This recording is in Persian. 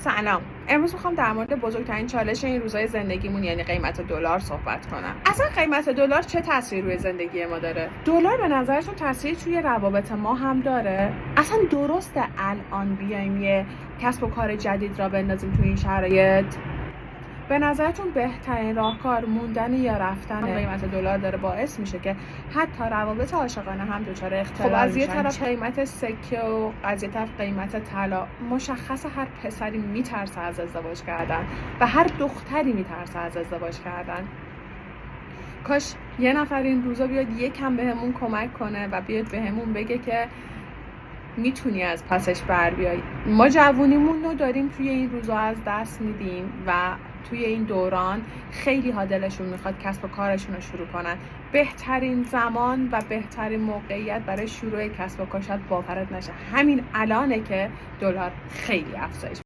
سلام. امروز میخوام در مورد بزرگترین چالش این روزهای زندگیمون یعنی قیمت دلار صحبت کنم. اصلا قیمت دلار چه تأثیری روی زندگی ما داره؟ دلار به نظرتون تأثیری توی روابط ما هم داره؟ اصلا درسته الان بیایم یه کسب و کار جدید را بندازیم توی این شرایط؟ به نظرتون بهترین راهکار موندن یا رفتن قیمت دلار داره باعث میشه که حتی روابط عاشقانه هم دچار اختلال خب از یه طرف قیمت سکه و از یه طرف قیمت طلا مشخص، هر پسری میترسه از ازدواج کردن و هر دختری میترسه از ازدواج کردن. کاش یه نفر این روزا بیاد یکم بهمون کمک کنه و بیاد بهمون بگه که میتونی از پسش بر بیای. ما جوونیمون رو داریم توی این روزا از دست میدیم و توی این دوران خیلی ها دلشون میخواد کسب و کارشون رو شروع کنن. بهترین زمان و بهترین موقعیت برای شروع کسب و کار شاید باورت نشه همین الانه که دلار خیلی افزایش